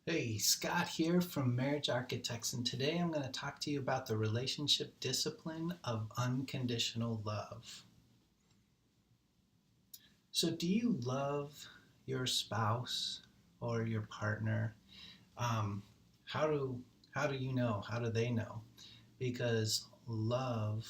Hey, Scott here from Marriage Architects, and today I'm going to talk to you about the relationship discipline of unconditional love. So, do you love your spouse or your partner? Um, how do how do you know? How do they know? Because love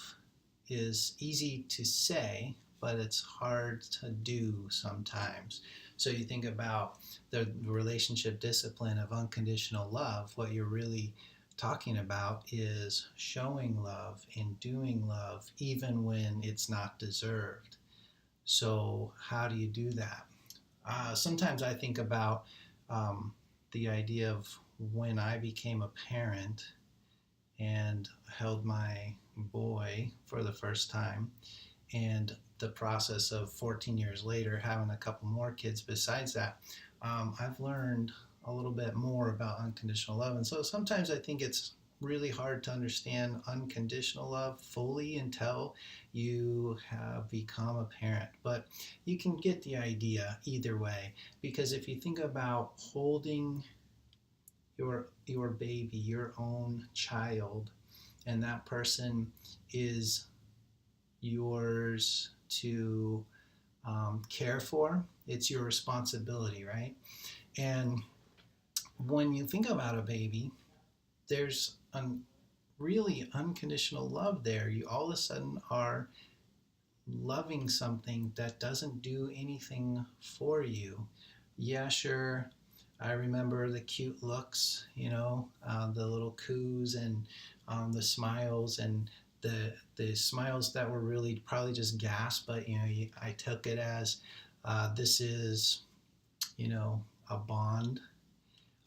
is easy to say, but it's hard to do sometimes. So you think about the relationship discipline of unconditional love, what you're really talking about is showing love and doing love even when it's not deserved. So, how do you do that? Sometimes I think about um, the idea of when I became a parent and held my boy for the first time, and the process of 14 years later having a couple more kids besides that. I've learned a little bit more about unconditional love, and so sometimes I think it's really hard to understand unconditional love fully until you have become a parent, but you can get the idea either way, because if you think about holding your baby, your own child, and that person is yours to care for. It's your responsibility, right? And when you think about a baby, there's a really unconditional love there. You all of a sudden are loving something that doesn't do anything for you. Yeah, sure. I remember the cute looks, the little coos and the smiles and the smiles that were really probably just gas, but I took it as this is a bond.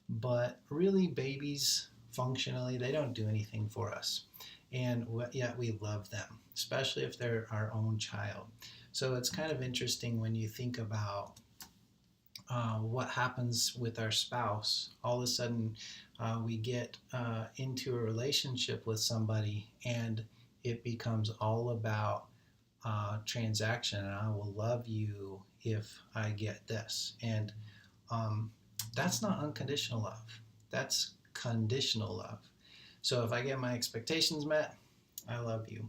But really, babies functionally they don't do anything for us, and yet we love them, especially if they're our own child. So it's kind of interesting when you think about what happens with our spouse. All of a sudden, we get into a relationship with somebody, and it becomes all about transaction. And I will love you if I get this. And um, that's not unconditional love. That's conditional love. So if I get my expectations met, I love you.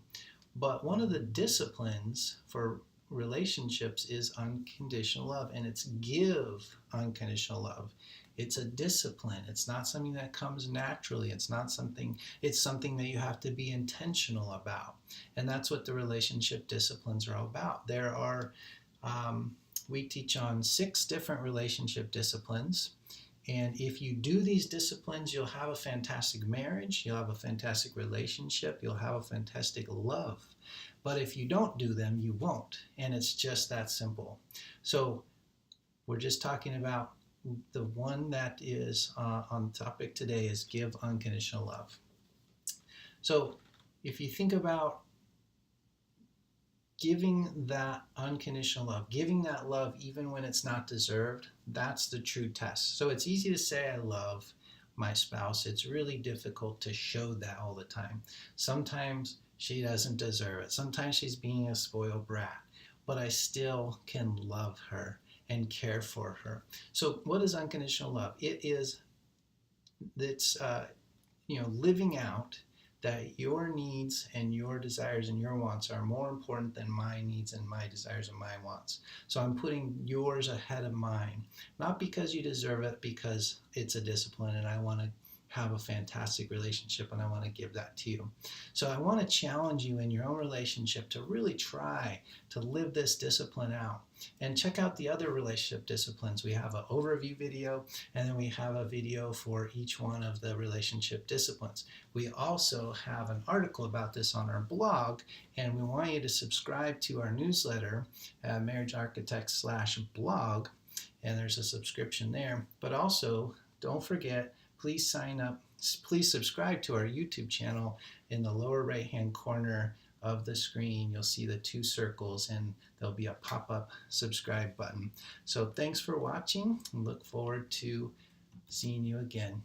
But one of the disciplines for relationships is unconditional love, and it's give unconditional love. It's a discipline. It's not something that comes naturally. It's something that you have to be intentional about. And that's what the relationship disciplines are all about. Um, we teach on 6 different relationship disciplines. And if you do these disciplines, you'll have a fantastic marriage, you'll have a fantastic relationship, you'll have a fantastic love. But if you don't do them, you won't. And it's just that simple. So we're just talking about the one that is on topic today is give unconditional love. So if you think about giving that unconditional love, giving that love even when it's not deserved, that's the true test. So it's easy to say I love my spouse. It's really difficult to show that all the time. Sometimes she doesn't deserve it. Sometimes she's being a spoiled brat, but I still can love her and care for her. So what is unconditional love? It's living out that your needs and your desires and your wants are more important than my needs and my desires and my wants. So I'm putting yours ahead of mine, not because you deserve it, because it's a discipline and I want to have a fantastic relationship and I want to give that to you. So I want to challenge you in your own relationship to really try to live this discipline out and check out the other relationship disciplines. We have an overview video, and then we have a video for each one of the relationship disciplines. We also have an article about this on our blog, and we want you to subscribe to our newsletter at marriagearchitects/blog, and there's a subscription there. But also, don't forget, please sign up, please subscribe to our YouTube channel. In the lower right hand corner of the screen, you'll see the 2 circles and there'll be a pop-up subscribe button. So thanks for watching and look forward to seeing you again.